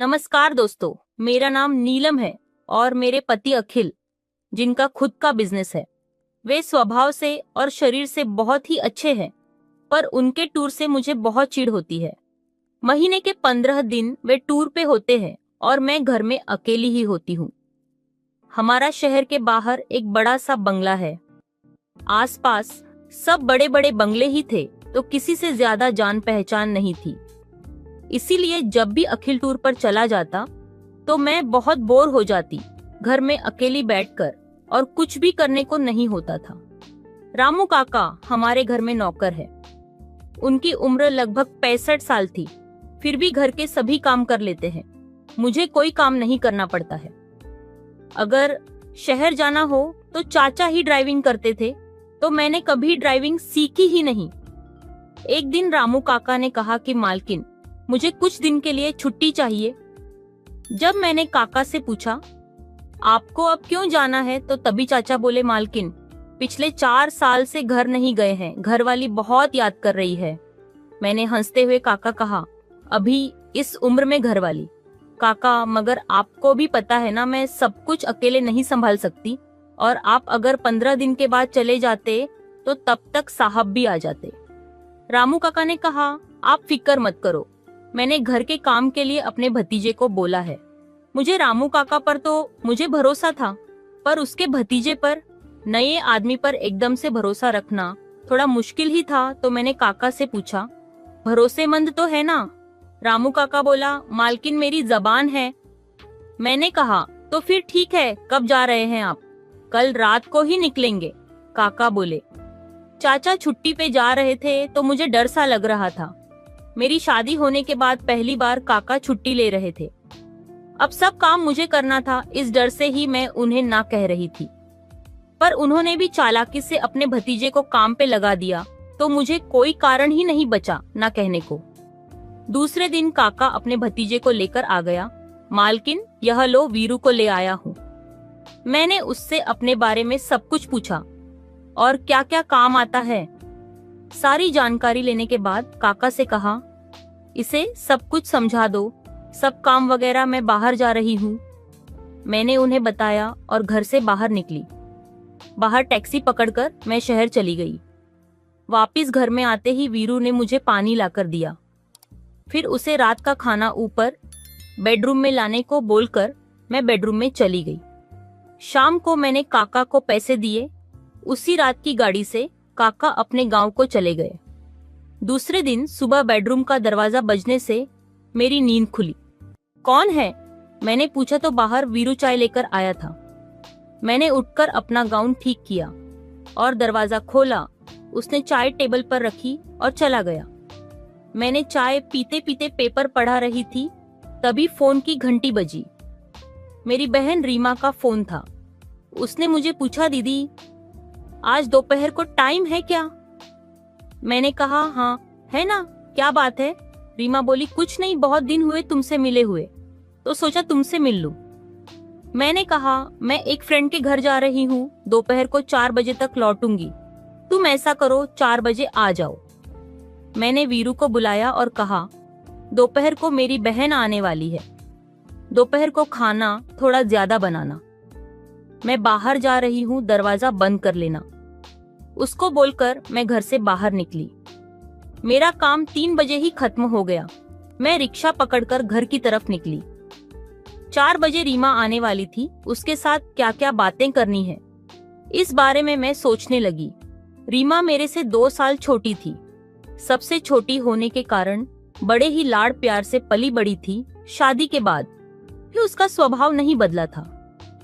नमस्कार दोस्तों, मेरा नाम नीलम है और मेरे पति अखिल, जिनका खुद का बिजनेस है। वे स्वभाव से और शरीर से बहुत ही अच्छे हैं, पर उनके टूर से मुझे बहुत चिढ़ होती है। महीने के 15 दिन वे टूर पे होते हैं और मैं घर में अकेली ही होती हूँ। हमारा शहर के बाहर एक बड़ा सा बंगला है। आसपास सब बड़े बड़े बंगले ही थे, तो किसी से ज्यादा जान पहचान नहीं थी। इसीलिए जब भी अखिल टूर पर चला जाता तो मैं बहुत बोर हो जाती घर में अकेली बैठकर, और कुछ भी करने को नहीं होता था। रामू काका हमारे घर में नौकर है। उनकी उम्र लगभग 65 साल थी, फिर भी घर के सभी काम कर लेते हैं। मुझे कोई काम नहीं करना पड़ता है। अगर शहर जाना हो तो चाचा ही ड्राइविंग करते थे, तो मैंने कभी ड्राइविंग सीखी ही नहीं। एक दिन रामू काका ने कहा कि मालकिन, मुझे कुछ दिन के लिए छुट्टी चाहिए। जब मैंने काका से पूछा आपको अब क्यों जाना है, तो तभी चाचा बोले, मालकिन पिछले 4 साल से घर नहीं गए हैं, घरवाली बहुत याद कर रही है। मैंने हंसते हुए काका कहा, अभी इस उम्र में घरवाली? काका, मगर आपको भी पता है ना, मैं सब कुछ अकेले नहीं संभाल सकती, और आप अगर 15 दिन के बाद चले जाते तो तब तक साहब भी आ जाते। रामू काका ने कहा, आप फिक्र मत करो, मैंने घर के काम के लिए अपने भतीजे को बोला है। मुझे रामू काका पर तो मुझे भरोसा था, पर उसके भतीजे पर, नए आदमी पर एकदम से भरोसा रखना थोड़ा मुश्किल ही था। तो मैंने काका से पूछा, भरोसेमंद तो है ना? रामू काका बोला, मालकिन मेरी जबान है। मैंने कहा, तो फिर ठीक है, कब जा रहे हैं आप? कल रात को ही निकलेंगे, काका बोले। चाचा छुट्टी पे जा रहे थे तो मुझे डर सा लग रहा था। मेरी शादी होने के बाद पहली बार काका छुट्टी ले रहे थे। अब सब काम मुझे करना था, इस डर से ही मैं उन्हें ना कह रही थी। पर उन्होंने भी चालाकी से अपने भतीजे को काम पे लगा दिया, तो मुझे कोई कारण ही नहीं बचा ना कहने को। दूसरे दिन काका अपने भतीजे को लेकर आ गया। मालकिन, यह लो, वीरू को ले आया हूँ। मैंने उससे अपने बारे में सब कुछ पूछा और क्या क्या काम आता है। सारी जानकारी लेने के बाद काका से कहा, इसे सब कुछ समझा दो, सब काम वगैरह, मैं बाहर जा रही हूँ। मैंने उन्हें बताया और घर से बाहर निकली। बाहर टैक्सी पकड़कर मैं शहर चली गई। वापस घर में आते ही वीरू ने मुझे पानी लाकर दिया। फिर उसे रात का खाना ऊपर बेडरूम में लाने को बोलकर मैं बेडरूम में चली गई। शाम को मैंने काका को पैसे दिए। उसी रात की गाड़ी से काका अपने गांव को चले गए। दूसरे दिन सुबह बेडरूम का दरवाजा बजने से मेरी नींद खुली। कौन है? मैंने पूछा तो बाहर वीरू चाय लेकर आया था। मैंने उठकर अपना गाउन ठीक किया और दरवाजा खोला। उसने चाय टेबल पर रखी और चला गया। मैंने चाय पीते पीते पेपर पढ़ा रही थी, तभी फोन की घंटी बजी। मेरी बहन रीमा का फोन था। उसने मुझे पूछा, दीदी आज दोपहर को टाइम है क्या? मैंने कहा, हाँ है ना, क्या बात है? रीमा बोली, कुछ नहीं, बहुत दिन हुए तुमसे मिले हुए, तो सोचा तुमसे मिल लूं। मैंने कहा, मैं एक फ्रेंड के घर जा रही हूँ, दोपहर को 4 बजे तक लौटूंगी। तुम ऐसा करो, 4 बजे आ जाओ। मैंने वीरू को बुलाया और कहा, दोपहर को मेरी बहन आने वाली है, दोपहर को खाना थोड़ा ज्यादा बनाना। मैं बाहर जा रही हूँ, दरवाजा बंद कर लेना। उसको बोलकर मैं घर से बाहर निकली। मेरा काम 3 बजे ही खत्म हो गया। मैं रिक्शा पकड़कर घर की तरफ निकली। 4 बजे रीमा आने वाली थी। उसके साथ क्या क्या बातें करनी है, इस बारे में मैं सोचने लगी। रीमा मेरे से 2 साल छोटी थी। सबसे छोटी होने के कारण बड़े ही लाड़ प्यार से पली बड़ी थी। शादी के बाद भी उसका स्वभाव नहीं बदला था।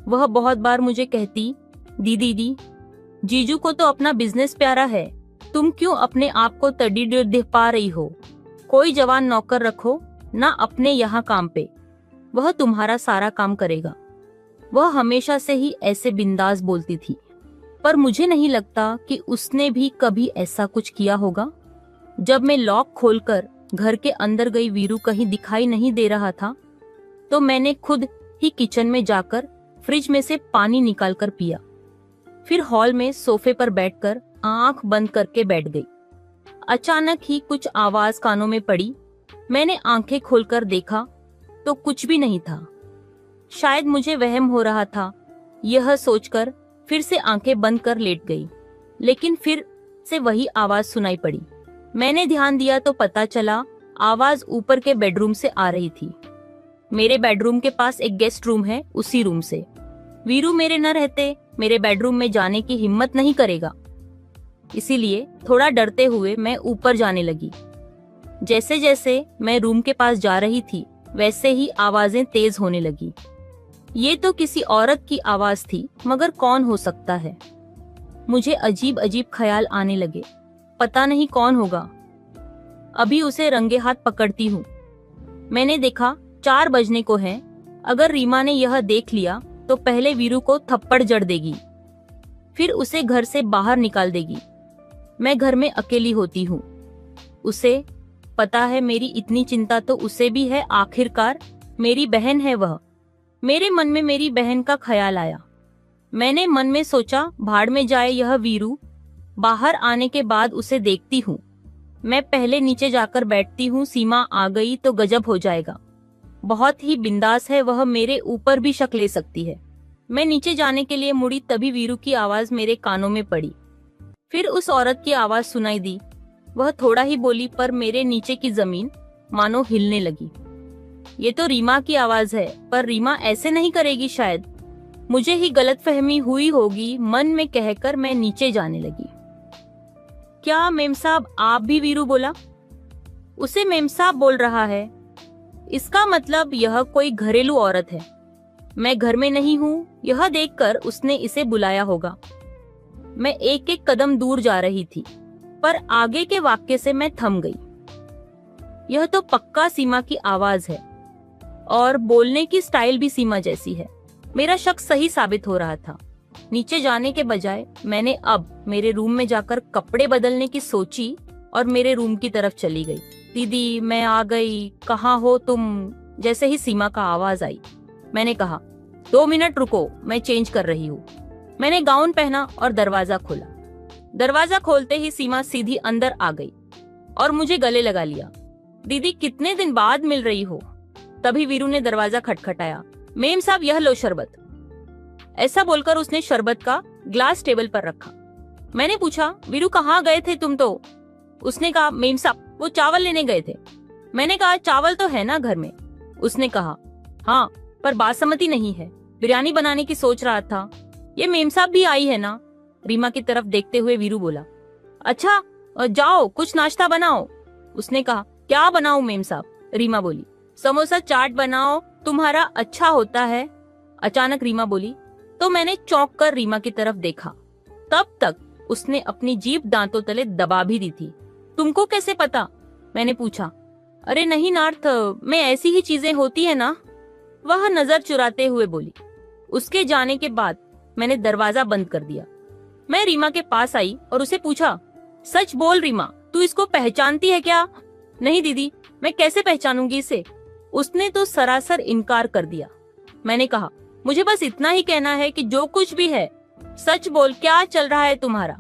वह बहुत बार मुझे कहती, दीदी जीजू को तो अपना बिजनेस प्यारा है, तुम क्यों अपने आप को तड़ी दे पा रही हो? कोई जवान नौकर रखो ना अपने यहाँ काम पे, वह तुम्हारा सारा काम करेगा। वह हमेशा से ही ऐसे बिंदास बोलती थी, पर मुझे नहीं लगता कि उसने भी कभी ऐसा कुछ किया होगा। जब मैं लॉक खोलकर घर के अंदर गई, वीरू कहीं दिखाई नहीं दे रहा था, तो मैंने खुद ही किचन में जाकर फ्रिज में से पानी निकालकर पिया। फिर हॉल में सोफे पर बैठकर आंख बंद करके बैठ गई। अचानक ही कुछ आवाज कानों में पड़ी। मैंने आंखें खोलकर देखा तो कुछ भी नहीं था। शायद मुझे वहम हो रहा था। यह सोचकर फिर से आंखें बंद कर लेट गई, लेकिन फिर से वही आवाज सुनाई पड़ी। मैंने ध्यान दिया तो पता चला आवाज ऊपर के बेडरूम से आ रही थी। मेरे बेडरूम के पास एक गेस्ट रूम है, उसी रूम से। वीरू मेरे न रहते मेरे बेडरूम में जाने की हिम्मत नहीं करेगा, इसीलिए थोड़ा डरते हुए मैं ऊपर जाने लगी। जैसे जैसे मैं रूम के पास जा रही थी वैसे ही आवाजें तेज होने लगी। ये तो किसी औरत की आवाज थी, मगर कौन हो सकता है? मुझे अजीब अजीब ख्याल आने लगे। पता नहीं कौन होगा। अभी उसे रंगे हाथ पकड़ती हूँ। मैंने देखा 4 बजने को है। अगर रीमा ने यह देख लिया तो पहले वीरू को थप्पड़ जड़ देगी, फिर उसे घर से बाहर निकाल देगी। मैं घर में अकेली होती हूँ। उसे पता है मेरी इतनी चिंता तो उसे भी है, आखिरकार मेरी बहन है वह। मेरे मन में मेरी बहन का ख्याल आया। मैंने मन में सोचा, भाड़ में जाए यह वीरू, बाहर आने के बाद उसे देखती हूँ। मैं पहले नीचे जाकर बैठती हूँ, सीमा आ गई तो गजब हो जाएगा। बहुत ही बिंदास है वह, मेरे ऊपर भी शक ले सकती है। मैं नीचे जाने के लिए मुड़ी, तभी वीरू की आवाज मेरे कानों में पड़ी। फिर उस औरत की आवाज सुनाई दी। वह थोड़ा ही बोली, पर मेरे नीचे की जमीन मानो हिलने लगी। ये तो रीमा की आवाज है, पर रीमा ऐसे नहीं करेगी शायद। मुझे ही गलतफहमी हुई होगी, मन में कहकर मैं नीचे जाने लगी। क्या मेम साहब आप भी? वीरू बोला। उसे मेम साहब बोल रहा है, इसका मतलब यह कोई घरेलू औरत है। मैं घर में नहीं हूँ, यह देखकर उसने इसे बुलाया होगा। मैं एक एक कदम दूर जा रही थी, पर आगे के वाक्य से मैं थम गई। यह तो पक्का सीमा की आवाज है, और बोलने की स्टाइल भी सीमा जैसी है। मेरा शक सही साबित हो रहा था। नीचे जाने के बजाय मैंने अब मेरे रूम में जाकर कपड़े बदलने की सोची और मेरे रूम की तरफ चली गई। दीदी मैं आ गई, कहाँ हो तुम? जैसे ही सीमा का आवाज आई, मैंने कहा 2 मिनट रुको, मैं चेंज कर रही हूँ। मैंने गाउन पहना और दरवाजा खोला। दरवाजा खोलते ही सीमा सीधी अंदर आ गई और मुझे गले लगा लिया। दीदी कितने दिन बाद मिल रही हो? तभी वीरू ने दरवाजा खटखटाया। मेम साहब यह लो शरबत। ऐसा बोलकर उसने शरबत का ग्लास टेबल पर रखा। मैंने पूछा, वीरू कहाँ गए थे तुम? तो उसने कहा, मेम साहब वो चावल लेने गए थे। मैंने कहा, चावल तो है ना घर में? उसने कहा, हाँ पर बासमती नहीं है, बिरयानी बनाने की सोच रहा था। ये मेम साहब भी आई है ना? रीमा की तरफ देखते हुए वीरू बोला। अच्छा जाओ कुछ नाश्ता बनाओ। उसने कहा, क्या बनाऊं मेम साहब? रीमा बोली, समोसा चाट बनाओ, तुम्हारा अच्छा होता है। अचानक रीमा बोली तो मैंने चौंक कर रीमा की तरफ देखा। तब तक उसने अपनी जीभ दांतों तले दबा भी दी थी। तुमको कैसे पता? मैंने पूछा। अरे नहीं नार्थ, में ऐसी ही चीजें होती है ना, वह नजर चुराते हुए बोली। उसके जाने के बाद मैंने दरवाजा बंद कर दिया। मैं रीमा के पास आई और उसे पूछा, सच बोल रीमा, तू इसको पहचानती है क्या? नहीं दीदी, मैं कैसे पहचानूंगी इसे? उसने तो सरासर इनकार कर दिया। मैंने कहा, मुझे बस इतना ही कहना है कि जो कुछ भी है सच बोल, क्या चल रहा है तुम्हारा?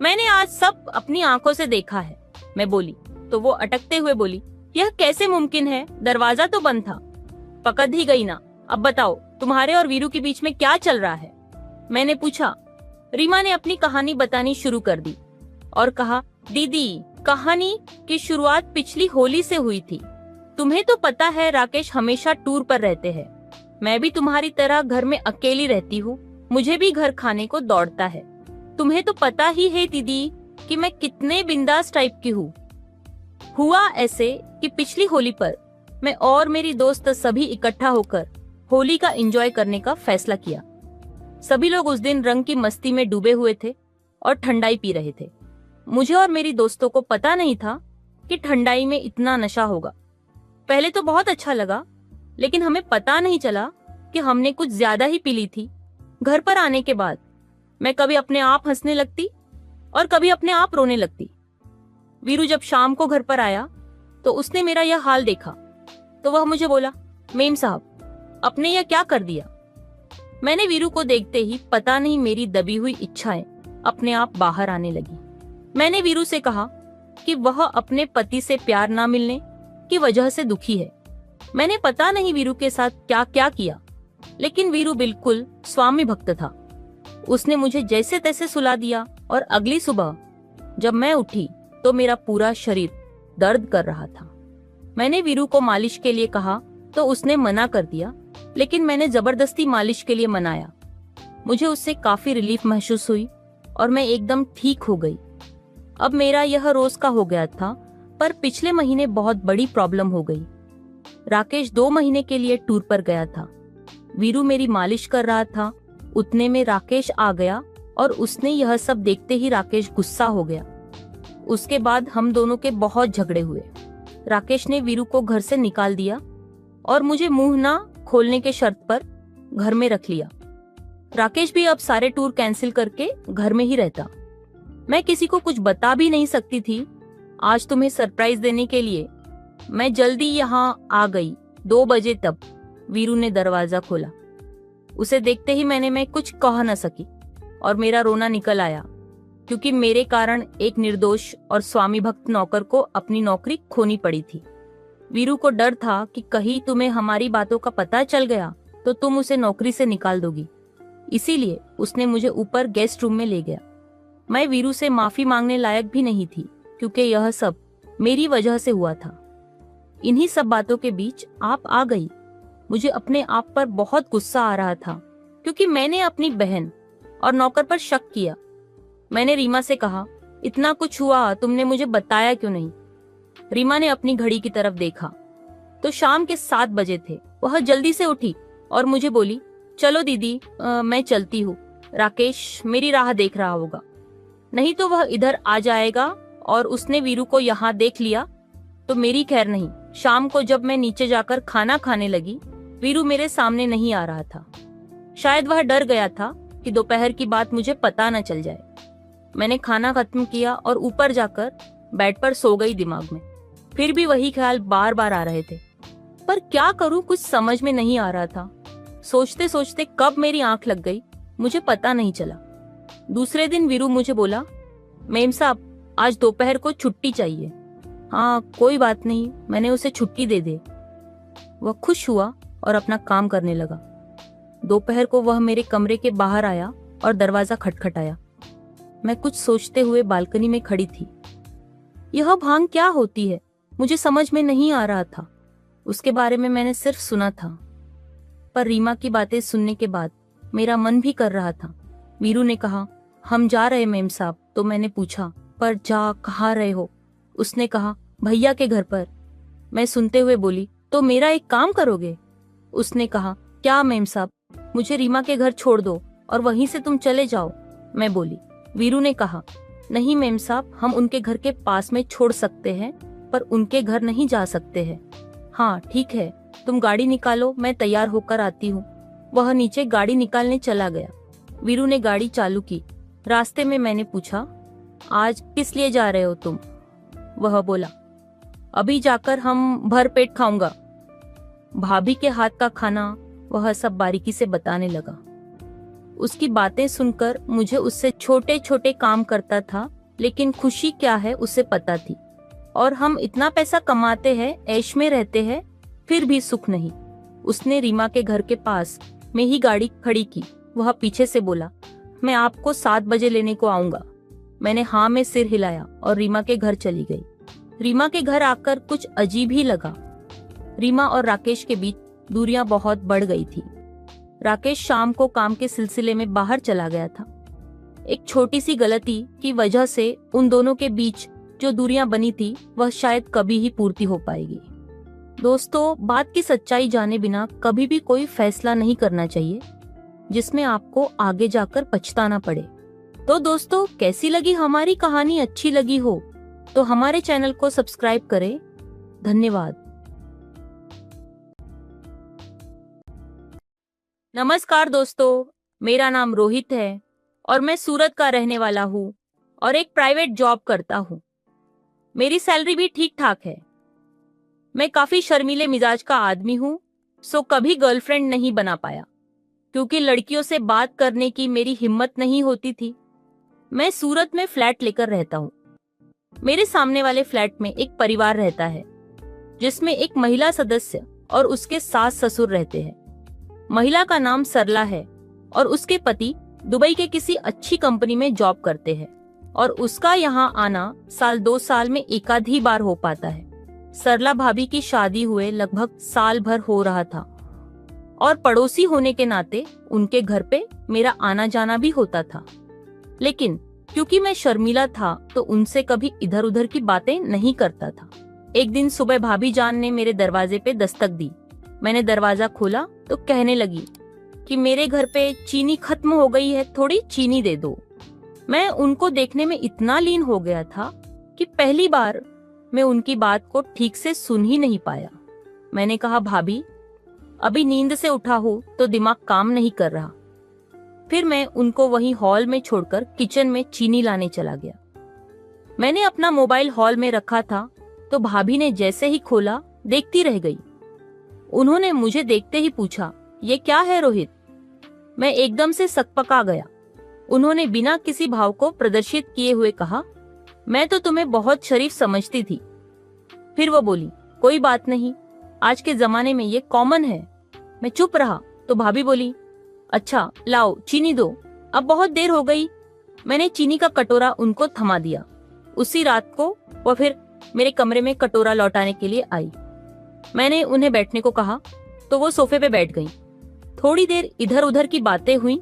मैंने आज सब अपनी आंखों से देखा है, मैं बोली। तो वो अटकते हुए बोली, यह कैसे मुमकिन है? दरवाजा तो बंद था। पकड़ ही गई ना। अब बताओ तुम्हारे और वीरू के बीच में क्या चल रहा है? मैंने पूछा। रीमा ने अपनी कहानी बतानी शुरू कर दी और कहा, दीदी कहानी की शुरुआत पिछली होली से हुई थी। तुम्हें तो पता है राकेश हमेशा टूर पर रहते हैं। मैं भी तुम्हारी तरह घर में अकेली रहती हूँ, मुझे भी घर खाने को दौड़ता है। तुम्हें तो पता ही है दीदी कि मैं कितने बिंदास टाइप की हूँ। हुआ ऐसे कि पिछली होली पर मैं और मेरी दोस्त सभी इकट्ठा होकर होली का एंजॉय करने का फैसला किया। सभी लोग उस दिन रंग की मस्ती में डूबे हुए थे और ठंडाई पी रहे थे। मुझे और मेरी दोस्तों को पता नहीं था कि ठंडाई में इतना नशा होगा। पहले तो बहुत अच्छा लगा, लेकिन हमें पता नहीं चला कि हमने कुछ ज्यादा ही पी ली थी। घर पर आने के बाद मैं कभी अपने आप हंसने लगती और कभी अपने आप रोने लगती। वीरू जब शाम को घर पर आया तो उसने मेरा यह हाल देखा तो वह मुझे बोला, मेम साहब आपने यह क्या कर दिया? मैंने वीरू को देखते ही पता नहीं मेरी दबी हुई इच्छाएं अपने आप बाहर आने लगी। मैंने वीरू से कहा कि वह अपने पति से प्यार ना मिलने की वजह से दुखी है। मैंने पता नहीं वीरू के साथ क्या क्या किया, लेकिन वीरू बिल्कुल स्वामी भक्त था। उसने मुझे जैसे तैसे सुला दिया और अगली सुबह जब मैं उठी तो मेरा पूरा शरीर दर्द कर रहा था। मैंने वीरू को मालिश के लिए कहा तो उसने मना कर दिया, लेकिन मैंने जबरदस्ती मालिश के लिए मनाया। मुझे उससे काफी रिलीफ महसूस हुई और मैं एकदम ठीक हो गई। अब मेरा यह रोज का हो गया था, पर पिछले महीने बहुत बड़ी प्रॉब्लम हो गई। राकेश 2 महीने के लिए टूर पर गया था। वीरू मेरी मालिश कर रहा था, उतने में राकेश आ गया और उसने यह सब देखते ही राकेश गुस्सा हो गया। उसके बाद हम दोनों के बहुत झगड़े हुए। राकेश ने वीरू को घर से निकाल दिया और मुझे मुंह ना खोलने के शर्त पर घर में रख लिया। राकेश भी अब सारे टूर कैंसिल करके घर में ही रहता। मैं किसी को कुछ बता भी नहीं सकती थी। आज तुम्हें सरप्राइज देने के लिए मैं जल्दी यहाँ आ गई। 2 बजे तब वीरू ने दरवाजा खोला। उसे देखते ही मैं कुछ कह न सकी और मेरा रोना निकल आया, क्योंकि मेरे कारण एक निर्दोष और स्वामी भक्त नौकर को अपनी नौकरी खोनी पड़ी थी। वीरू को डर था कि कहीं तुम्हें हमारी बातों का पता चल गया तो तुम उसे नौकरी से निकाल दोगी। इसीलिए उसने मुझे ऊपर गेस्ट रूम में ले गया। मैं वीरू से माफी मांगने लायक भी नहीं थी, क्योंकि यह सब मेरी वजह से हुआ था। इन्हीं सब बातों के बीच आप आ गई। मुझे अपने आप पर बहुत गुस्सा आ रहा था, क्योंकि मैंने अपनी बहन और नौकर पर शक किया। मैंने रीमा से कहा, इतना कुछ हुआ, तुमने मुझे बताया क्यों नहीं? रीमा ने अपनी घड़ी की तरफ देखा तो शाम के 7 बजे थे। वह जल्दी से उठी और मुझे बोली, चलो दीदी, मैं चलती हूँ। राकेश मेरी राह देख रहा होगा, नहीं तो वह इधर आ जाएगा और उसने वीरू को यहाँ देख लिया तो मेरी खैर नहीं। शाम को जब मैं नीचे जाकर खाना खाने लगी, वीरू मेरे सामने नहीं आ रहा था। शायद वह डर गया था कि दोपहर की बात मुझे पता न चल जाए। मैंने खाना खत्म किया और ऊपर जाकर बेड पर सो गई। दिमाग में फिर भी वही ख्याल बार बार आ रहे थे, पर क्या करूं, कुछ समझ में नहीं आ रहा था। सोचते सोचते कब मेरी आंख लग गई मुझे पता नहीं चला। दूसरे दिन वीरू मुझे बोला, मेम साहब आज दोपहर को छुट्टी चाहिए। हाँ कोई बात नहीं, मैंने उसे छुट्टी दे दी। वह खुश हुआ और अपना काम करने लगा। दोपहर को वह मेरे कमरे के बाहर आया और दरवाजा खटखटाया। मैं कुछ सोचते हुए बालकनी में खड़ी थी। यह भांग क्या होती है मुझे समझ में नहीं आ रहा था। उसके बारे में मैंने सिर्फ सुना था, पर रीमा की बातें सुनने के बाद मेरा मन भी कर रहा था। वीरू ने कहा, हम जा रहे मेम साहब। तो मैंने पूछा, पर जा कहाँ रहे हो? उसने कहा, भैया के घर पर। मैं सुनते हुए बोली, तो मेरा एक काम करोगे? उसने कहा, क्या मेम साहब? मुझे रीमा के घर छोड़ दो और वहीं से तुम चले जाओ। मैं बोली। वीरू ने कहा, नहीं मेम साहब, हम उनके घर के पास में छोड़ सकते हैं, पर उनके घर नहीं जा सकते हैं। हाँ ठीक है, तुम गाड़ी निकालो, मैं तैयार होकर आती हूँ। वह नीचे गाड़ी निकालने चला गया। वीरू ने गाड़ी चालू की। रास्ते में मैंने पूछा, आज किस लिए जा रहे हो तुम? वह बोला, अभी जाकर हम भर पेट खाऊंगा। भाभी के हाथ का खाना वह सब बारीकी से बताने लगा। उसकी बातें सुनकर मुझे उससे छोटे छोटे काम करता था, लेकिन खुशी क्या है उसे पता थी। और हम इतना पैसा कमाते हैं, ऐश में रहते हैं, फिर भी सुख नहीं। उसने रीमा के घर के पास में ही गाड़ी खड़ी की। वह पीछे से बोला, मैं आपको 7 बजे लेने को आऊंगा। मैंने हाँ में सिर हिलाया और रीमा के घर चली गई। रीमा के घर आकर कुछ अजीब ही लगा। रीमा और राकेश के बीच दूरियां बहुत बढ़ गई थी। राकेश शाम को काम के सिलसिले में बाहर चला गया था। एक छोटी सी गलती की वजह से उन दोनों के बीच जो दूरियां बनी थी वह शायद कभी ही पूर्ति हो पाएगी। दोस्तों, बात की सच्चाई जाने बिना कभी भी कोई फैसला नहीं करना चाहिए जिसमें आपको आगे जाकर पछताना पड़े। तो दोस्तों, कैसी लगी हमारी कहानी? अच्छी लगी हो तो हमारे चैनल को सब्सक्राइब करें। धन्यवाद। नमस्कार दोस्तों, मेरा नाम रोहित है और मैं सूरत का रहने वाला हूँ और एक प्राइवेट जॉब करता हूँ। मेरी सैलरी भी ठीक ठाक है। मैं काफी शर्मीले मिजाज का आदमी हूँ, सो कभी गर्लफ्रेंड नहीं बना पाया क्योंकि लड़कियों से बात करने की मेरी हिम्मत नहीं होती थी। मैं सूरत में फ्लैट लेकर रहता हूँ। मेरे सामने वाले फ्लैट में एक परिवार रहता है जिसमें एक महिला सदस्य और उसके सास ससुर रहते हैं। महिला का नाम सरला है और उसके पति दुबई के किसी अच्छी कंपनी में जॉब करते हैं और उसका यहाँ आना साल 2 साल में एकाध ही बार हो पाता है। सरला भाभी की शादी हुए लगभग साल भर हो रहा था और पड़ोसी होने के नाते उनके घर पे मेरा आना जाना भी होता था। लेकिन क्योंकि मैं शर्मीला था तो उनसे कभी इधर उधर की बातें नहीं करता था। एक दिन सुबह भाभी जान ने मेरे दरवाजे पे दस्तक दी। मैंने दरवाजा खोला तो कहने लगी कि मेरे घर पे चीनी खत्म हो गई है, थोड़ी चीनी दे दो। मैं उनको देखने में इतना लीन हो गया था कि पहली बार मैं उनकी बात को ठीक से सुन ही नहीं पाया। मैंने कहा, भाभी अभी नींद से उठा हूँ तो दिमाग काम नहीं कर रहा। फिर मैं उनको वहीं हॉल में छोड़कर किचन में चीनी लाने चला गया। मैंने अपना मोबाइल हॉल में रखा था तो भाभी ने जैसे ही खोला देखती रह गई। उन्होंने मुझे देखते ही पूछा, ये क्या है रोहित? मैं एकदम से सकपका गया। उन्होंने बिना किसी भाव को प्रदर्शित किए हुए कहा, मैं तो तुम्हें बहुत शरीफ समझती थी। फिर वो बोली, कोई बात नहीं, आज के जमाने में ये कॉमन है। मैं चुप रहा तो भाभी बोली, अच्छा लाओ चीनी दो, अब बहुत देर हो गई। मैंने चीनी का कटोरा उनको थमा दिया। उसी रात को वो फिर मेरे कमरे में कटोरा लौटाने के लिए आई। मैंने उन्हें बैठने को कहा तो वो सोफे पे बैठ गईं। थोड़ी देर इधर उधर की बातें हुई।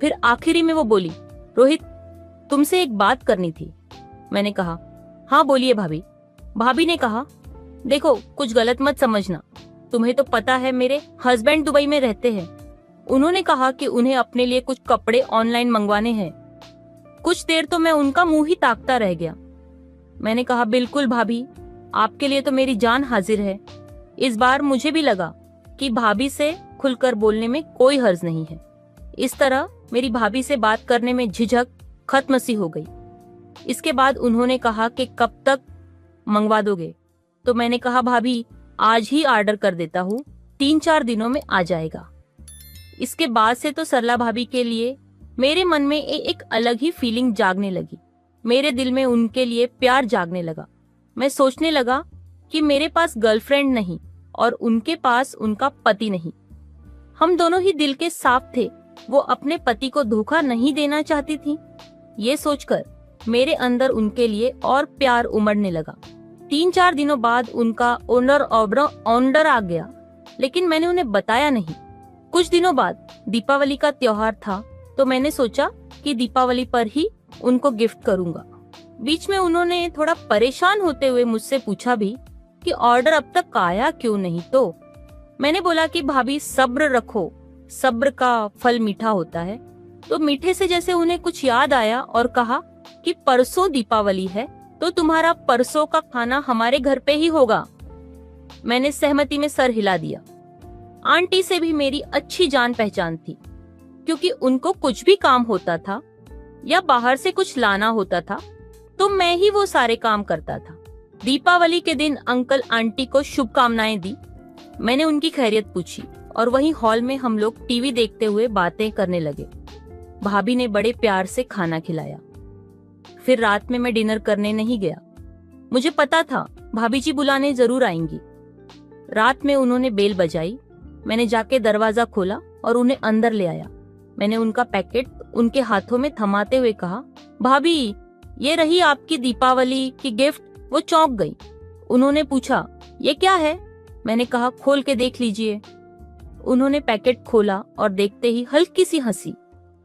फिर आखिरी में वो बोली, रोहित तुमसे एक बात करनी थी। मैंने कहा, हाँ बोलिए भाभी। भाभी ने कहा, देखो कुछ गलत मत समझना, तुम्हें तो पता है मेरे हस्बैंड दुबई में रहते हैं। उन्होंने कहा कि उन्हें अपने लिए कुछ कपड़े ऑनलाइन मंगवाने हैं। कुछ देर तो मैं उनका मुंह ही ताकता रह गया। मैंने कहा, बिल्कुल भाभी, आपके लिए तो मेरी जान हाजिर है। इस बार मुझे भी लगा कि भाभी से खुलकर बोलने में कोई हर्ज नहीं है। इस तरह मेरी भाभी से बात करने में झिझक खत्म सी हो गई। इसके बाद उन्होंने कहा कि कब तक मंगवा दोगे? तो मैंने कहा, भाभी आज ही ऑर्डर कर देता हूँ, 3-4 दिनों में आ जाएगा। इसके बाद से तो सरला भाभी के लिए मेरे मन में एक अलग ही फीलिंग जागने लगी। मेरे दिल में उनके लिए प्यार जागने लगा। मैं सोचने लगा कि मेरे पास गर्लफ्रेंड नहीं और उनके पास उनका पति नहीं। हम दोनों ही दिल के साफ थे। वो अपने पति को धोखा नहीं देना चाहती थी। ये सोचकर मेरे अंदर उनके लिए और प्यार उमड़ने लगा। 3-4 दिनों बाद उनका ऑर्डर आ गया, लेकिन मैंने उन्हें बताया नहीं। कुछ दिनों बाद दीपावली का त्योहार था तो मैंने सोचा कि दीपावली पर ही उनको गिफ्ट करूंगा। बीच में उन्होंने थोड़ा परेशान होते हुए मुझसे पूछा भी कि ऑर्डर अब तक आया क्यों नहीं। तो मैंने बोला कि भाभी सब्र रखो, सब्र का फल मीठा होता है। तो मीठे से जैसे उन्हें कुछ याद आया और कहा कि परसों दीपावली है तो तुम्हारा परसों का खाना हमारे घर पे ही होगा। मैंने सहमति में सर हिला दिया। आंटी से भी मेरी अच्छी जान पहचान थी, क्योंकि उनको कुछ भी काम होता था या बाहर से कुछ लाना होता था तो मैं ही वो सारे काम करता था। दीपावली के दिन अंकल आंटी को शुभकामनाएं दी। मैंने उनकी खैरियत पूछी और वहीं हॉल में हम लोग टीवी देखते हुए बातें करने लगे। भाभी ने बड़े प्यार से खाना खिलाया। फिर रात में मैं डिनर करने नहीं गया। मुझे पता था भाभी जी बुलाने जरूर आएंगी। रात में उन्होंने बेल बजाई। मैंने जाके दरवाजा खोला और उन्हें अंदर ले आया। मैंने उनका पैकेट उनके हाथों में थमाते हुए कहा, भाभी ये रही आपकी दीपावली की गिफ्ट। वो चौंक गई। उन्होंने पूछा, ये क्या है? मैंने कहा, खोल के देख लीजिए। उन्होंने पैकेट खोला और देखते ही हल्की सी हंसी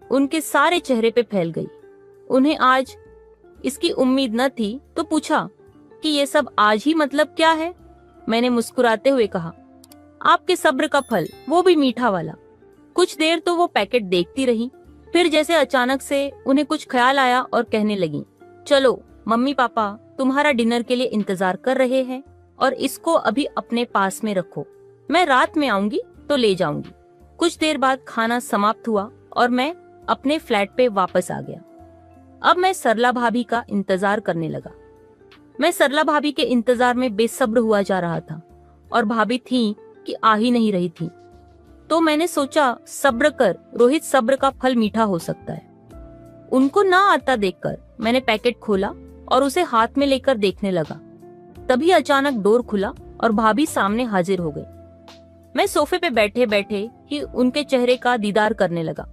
उनके सारे चेहरे पे फैल गई। उन्हें आज इसकी उम्मीद न थी तो पूछा कि ये सब आज ही मतलब क्या है? मैंने मुस्कुराते हुए कहा, आपके सब्र का फल, वो भी मीठा वाला। कुछ देर तो वो पैकेट देखती रही। फिर जैसे अचानक से उन्हें कुछ ख्याल आया और कहने लगी, चलो मम्मी पापा तुम्हारा डिनर के लिए इंतजार कर रहे हैं और इसको अभी अपने पास में रखो, मैं रात में आऊंगी तो ले जाऊंगी। कुछ देर बाद खाना समाप्त हुआ और मैं अपने फ्लैट पे वापस आ गया। अब मैं सरला भाभी का इंतजार करने लगा। मैं सरला भाभी के इंतजार में बेसब्र हुआ जा रहा था और भाभी थी कि आ ही नहीं रही थी। तो मैंने सोचा, सब्र कर रोहित, सब्र का फल मीठा हो सकता है। उनको ना आता देखकर मैंने पैकेट खोला और उसे हाथ में लेकर देखने लगा। तभी अचानक डोर खुला और भाभी सामने हाजिर हो गई। मैं सोफे पे बैठे बैठे ही उनके चेहरे का दीदार करने लगा।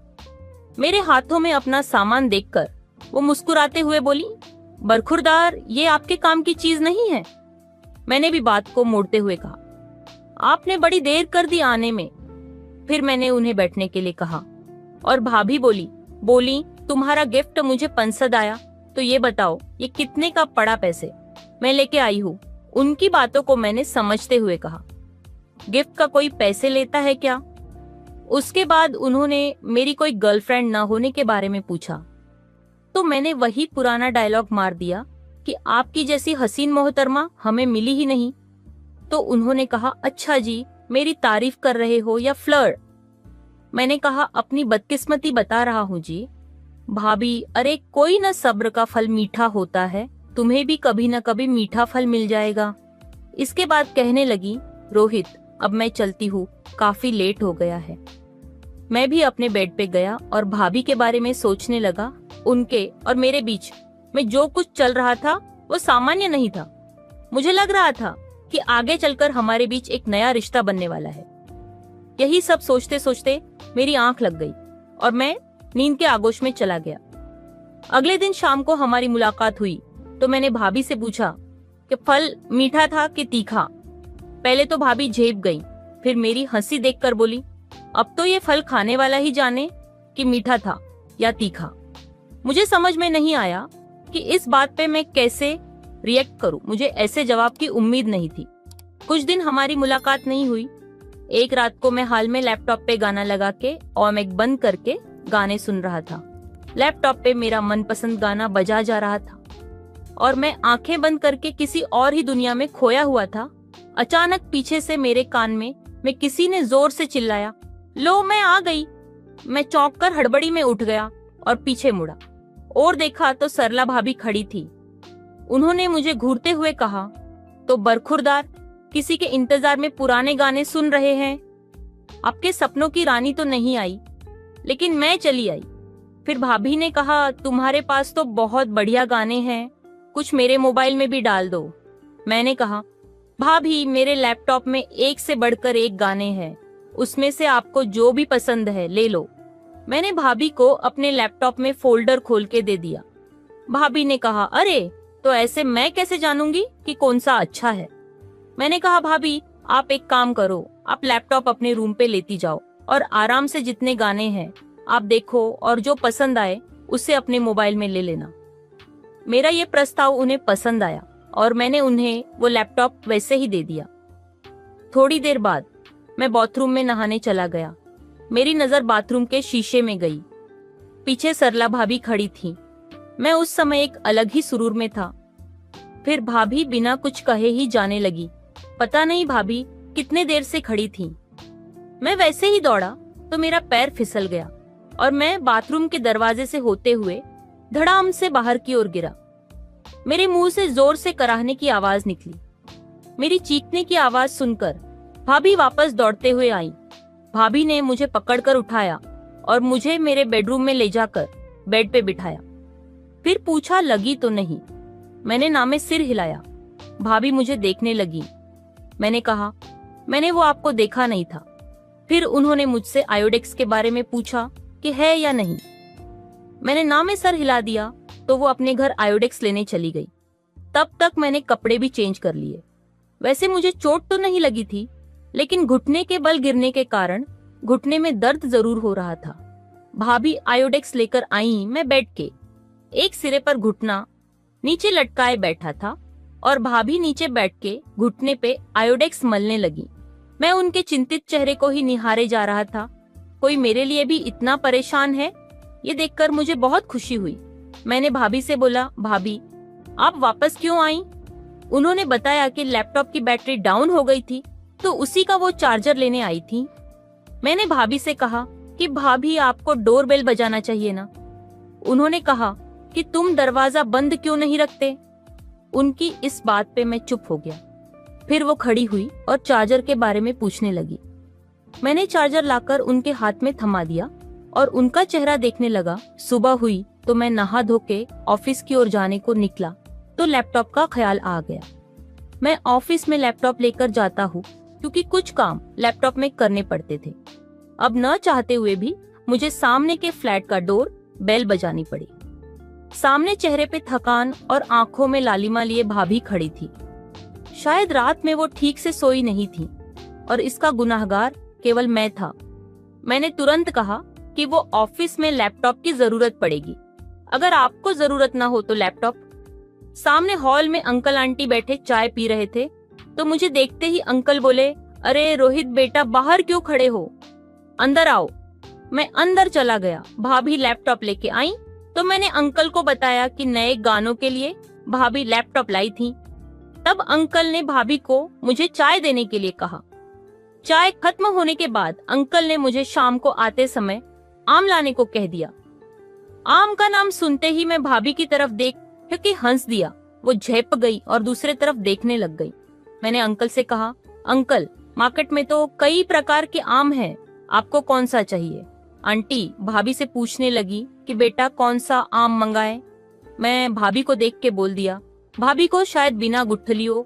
मेरे हाथों में अपना सामान देखकर वो मुस्कुराते हुए बोली, बरखुरदार, ये आपके काम की चीज नहीं है। मैंने भी बात को मोड़ते हुए कहा, आपने बड़ी देर कर दी आने में। फिर मैंने उन्हें बैठने के लिए कहा और भाभी बोली तुम्हारा गिफ्ट मुझे पसंद आया, तो ये बताओ ये कितने का पड़ा? पैसे मैं लेके आई हूँ। उनकी बातों को मैंने समझते हुए कहा, गिफ्ट का कोई पैसे लेता है क्या? उसके बाद उन्होंने मेरी कोई गर्लफ्रेंड ना होने के बारे में पूछा, तो मैंने वही पुराना डायलॉग मार दिया कि आपकी जैसी हसीन मोहतरमा हमें मिली ही नहीं। तो उन्होंने कहा, अच्छा जी, मेरी तारीफ कर रहे हो या फ्लर्ट? मैंने कहा, अपनी बदकिस्मती बता रहा हूँ जी। भाभी, अरे कोई न सब्र का फल मीठा होता है, तुम्हें भी कभी न कभी मीठा फल मिल जाएगा। इसके बाद कहने लगी, रोहित अब मैं चलती हूँ, काफी लेट हो गया है। मैं भी अपने बेड पे गया और भाभी के बारे में सोचने लगा। उनके और मेरे बीच में जो कुछ चल रहा था वो सामान्य नहीं था। मुझे लग रहा था कि आगे चलकर हमारे बीच एक नया रिश्ता बनने वाला है। यही सब सोचते सोचते मेरी आंख लग गई और मैं नींद के आगोश में चला गया। अगले दिन शाम को हमारी मुलाकात हुई तो मैंने भाभी से पूछा कि फल मीठा था कि तीखा। पहले तो भाभी झेप गई, फिर मेरी हंसी देखकर बोली, अब तो ये फल खाने वाला ही जाने कि मीठा था या तीखा। मुझे समझ में नहीं आया कि इस बात पे मैं कैसे रिएक्ट करूं। मुझे ऐसे जवाब की उम्मीद नहीं थी। कुछ दिन हमारी मुलाकात नहीं हुई। एक रात को मैं हाल में लैपटॉप पे गाना लगा के ओमेक बंद करके गाने सुन रहा था। लैपटॉप पे मेरा मनपसंद गाना बजा जा रहा था और मैं आंखें बंद करके किसी और ही दुनिया में खोया हुआ था। अचानक पीछे से मेरे कान में किसी ने जोर से चिल्लाया, लो मैं आ गई। मैं चौंक कर हड़बड़ी में उठ गया और पीछे मुड़ा और देखा तो सरला भाभी खड़ी थी। उन्होंने मुझे घूरते हुए कहा, तो बरखुरदार, किसी के इंतजार में पुराने गाने सुन रहे हैं? आपके सपनों की रानी तो नहीं आई, लेकिन मैं चली आई। फिर भाभी ने कहा, तुम्हारे पास तो बहुत बढ़िया गाने हैं, कुछ मेरे मोबाइल में भी डाल दो। मैंने कहा, भाभी, मेरे लैपटॉप में एक से बढ़कर एक गाने हैं, उसमें से आपको जो भी पसंद है ले लो। मैंने भाभी को अपने लैपटॉप में फोल्डर खोल के दे दिया। भाभी ने कहा, अरे तो ऐसे मैं कैसे जानूंगी कि कौन सा अच्छा है? मैंने कहा, भाभी आप एक काम करो, आप लैपटॉप अपने रूम पे लेती जाओ और आराम से जितने गाने हैं आप देखो और जो पसंद आए उसे अपने मोबाइल में ले लेना। मेरा ये प्रस्ताव उन्हें पसंद आया और मैंने उन्हें वो लैपटॉप वैसे ही दे दिया। थोड़ी देर बाद मैं बाथरूम में नहाने चला गया। मेरी नजर बाथरूम के शीशे में गई। पीछे सरला भाभी खड़ी थी। मैं उस समय एक अलग ही सुरूर में था। फिर भाभी बिना कुछ कहे ही जाने लगी। पता नहीं भाभी कितने देर से खड़ी थी। मैं वैसे ही दौड़ा तो मेरा पैर फिसल गया और मैं बाथरूम के दरवाजे से होते हुए धड़ाम से बाहर की ओर गिरा। मेरे मुंह से जोर से कराहने की आवाज निकली। मेरी चीखने की आवाज सुनकर भाभी वापस दौड़ते हुए आई। भाभी ने मुझे पकड़कर उठाया और मुझे मेरे बेडरूम में ले जाकर बेड पे बिठाया। फिर पूछा, लगी तो नहीं? मैंने नामे सिर हिलाया। भाभी मुझे देखने लगी। मैंने कहा, मैंने वो आपको देखा नहीं था। फिर उन्होंने मुझसे आयोडेक्स के बारे में पूछा कि है या नहीं। मैंने नामे सर हिला दिया तो वो अपने घर आयोडेक्स लेने चली गई। तब तक मैंने कपड़े भी चेंज कर लिए। वैसे मुझे चोट तो नहीं लगी थी, लेकिन घुटने के बल गिरने के कारण घुटने में दर्द जरूर हो रहा था। भाभी आयोडेक्स लेकर आई। मैं बेड के एक सिरे पर घुटना नीचे लटकाए बैठा था और भाभी नीचे बैठ के घुटने पे आयोडेक्स मलने लगी। मैं उनके चिंतित चेहरे को ही निहारे जा रहा था। कोई मेरे लिए भी इतना परेशान है, ये देखकर मुझे बहुत खुशी हुई। मैंने भाभी से बोला, भाभी आप वापस क्यों आई? उन्होंने बताया कि लैपटॉप की बैटरी डाउन हो गई थी तो उसी का वो चार्जर लेने आई थी। मैंने भाभी से कहा कि भाभी आपको डोरबेल बजाना चाहिए ना। उन्होंने कहा कि तुम दरवाजा बंद क्यों नहीं रखते? उनकी इस बात पे मैं चुप हो गया। फिर वो खड़ी हुई और चार्जर के बारे में पूछने लगी। मैंने चार्जर लाकर उनके हाथ में थमा दिया और उनका चेहरा देखने लगा। सुबह हुई तो मैं नहा धो के ऑफिस की ओर जाने को निकला तो लैपटॉप का ख्याल आ गया। मैं ऑफिस में लैपटॉप लेकर जाता हूँ क्योंकि कुछ काम लैपटॉप में करने पड़ते थे। अब न चाहते हुए भी मुझे सामने के फ्लैट का डोर बेल बजानी पड़ी। सामने चेहरे पे थकान और आंखों में लालिमा लिए भाभी खड़ी थी। शायद रात में वो ठीक से सोई नहीं थी और इसका गुनाहगार केवल मैं था। मैंने तुरंत कहा कि वो ऑफिस में लैपटॉप की जरूरत पड़ेगी, अगर आपको जरूरत ना हो तो लैपटॉप। सामने हॉल में अंकल आंटी बैठे चाय पी रहे थे, तो मुझे देखते ही अंकल बोले, अरे रोहित बेटा, बाहर क्यों खड़े हो, अंदर आओ। मैं अंदर चला गया। भाभी लैपटॉप लेके आई तो मैंने अंकल को बताया कि नए गानों के लिए भाभी लैपटॉप लाई थी। तब अंकल ने भाभी को मुझे चाय देने के लिए कहा। चाय खत्म होने के बाद अंकल ने मुझे शाम को आते समय आम लाने को कह दिया। आम का नाम सुनते ही मैं भाभी की तरफ देख क्योंकि हंस दिया। वो झेप गई और दूसरे तरफ देखने लग गई। मैंने अंकल से कहा, अंकल मार्केट में तो कई प्रकार के आम हैं, आपको कौन सा चाहिए? आंटी भाभी से पूछने लगी कि बेटा कौन सा आम मंगाए। मैं भाभी को देख के बोल दिया, भाभी को शायद बिना गुठलियों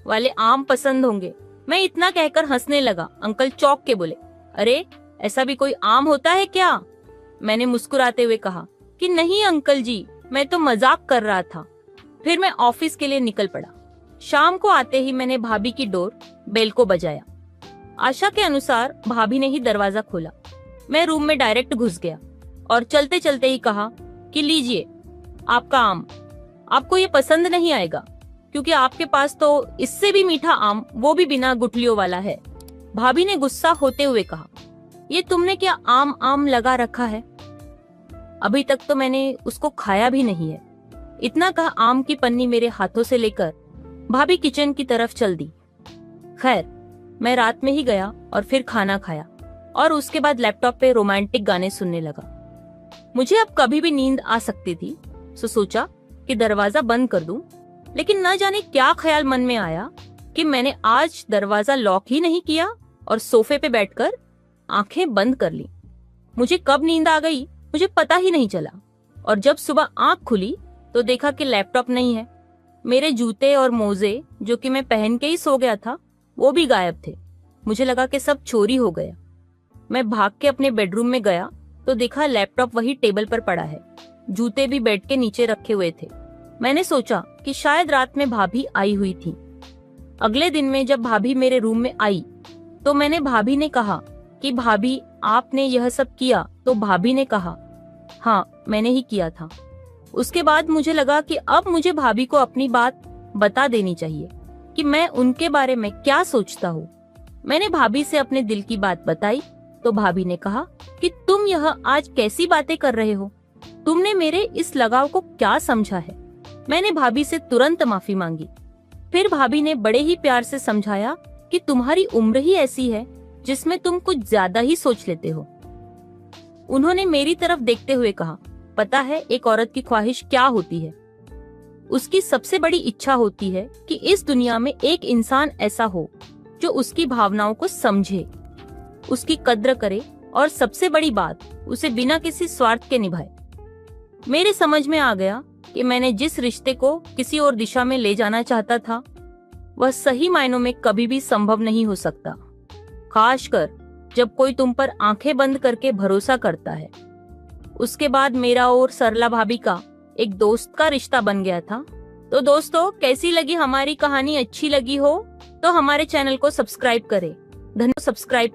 वाले आम पसंद होंगे। मैं इतना कहकर हंसने लगा। अंकल चौंक के बोले, अरे ऐसा भी कोई आम होता है क्या? मैंने मुस्कुराते हुए कहा कि नहीं अंकल जी, मैं तो मजाक कर रहा था। फिर मैं ऑफिस के लिए निकल पड़ा। शाम को आते ही मैंने भाभी की डोर बेल को बजाया। आशा के अनुसार भाभी ने ही दरवाजा खोला। मैं रूम में डायरेक्ट घुस गया और चलते चलते ही कहा कि लीजिए आपका आम, आपको ये पसंद नहीं आएगा क्योंकि आपके पास तो इससे भी मीठा आम, वो भी बिना गुठलियों वाला है। भाभी ने गुस्सा होते हुए कहा, ये तुमने क्या आम आम लगा रखा है? अभी तक तो मैंने उसको खाया भी नहीं है। इतना कहा आम की पन्नी मेरे हाथों से लेकर भाभी किचन की तरफ चल दी। खैर मैं रात में ही गया और फिर खाना खाया और उसके बाद लैपटॉप पे रोमांटिक गाने सुनने लगा। मुझे अब कभी भी नींद आ सकती थी, सो सोचा कि दरवाजा बंद कर दूं, लेकिन न जाने क्या ख्याल मन में आया कि मैंने आज दरवाजा लॉक ही नहीं किया और सोफे पे बैठकर आंखें बंद कर ली। मुझे कब नींद आ गई मुझे पता ही नहीं चला और जब सुबह आंख खुली तो देखा कि लैपटॉप नहीं है। मेरे जूते और मोजे जो कि मैं पहन के ही सो गया था वो भी गायब थे। मुझे लगा कि सब चोरी हो गया। मैं भाग के अपने बेडरूम में गया तो देखा लैपटॉप वही टेबल पर पड़ा है, जूते भी बेड के नीचे रखे हुए थे। मैंने सोचा कि शायद रात में भाभी आई हुई थी। अगले दिन में जब भाभी मेरे रूम में आई तो मैंने भाभी ने कहा कि भाभी आपने यह सब किया? तो भाभी ने कहा, हाँ मैंने ही किया था। उसके बाद मुझे लगा कि अब मुझे भाभी को अपनी बात बता देनी चाहिए कि मैं उनके बारे में क्या सोचता हूँ। मैंने भाभी से अपने दिल की बात बताई तो भाभी ने कहा कि तुम यह आज कैसी बातें कर रहे हो, तुमने मेरे इस लगाव को क्या समझा है? मैंने भाभी से तुरंत माफी मांगी। फिर भाभी ने बड़े ही प्यार से समझाया कि तुम्हारी उम्र ही ऐसी है जिसमें तुम कुछ ज्यादा ही सोच लेते हो। उन्होंने मेरी तरफ देखते हुए कहा, पता है एक औरत की ख्वाहिश क्या होती है? उसकी सबसे बड़ी इच्छा होती है कि इस दुनिया में एक इंसान ऐसा हो जो उसकी भावनाओं को समझे, उसकी कद्र करे और सबसे बड़ी बात, उसे बिना किसी स्वार्थ के निभाए। मेरे समझ में आ गया कि मैंने जिस रिश्ते को किसी और दिशा में ले जाना चाहता था वह सही मायनों में कभी भी संभव नहीं हो सकता, खासकर जब कोई तुम पर आंखें बंद करके भरोसा करता है। उसके बाद मेरा और सरला भाभी का एक दोस्त का रिश्ता बन गया था। तो दोस्तों, कैसी लगी हमारी कहानी? अच्छी लगी हो तो हमारे चैनल को सब्सक्राइब करें। धन्यवाद। सब्सक्राइब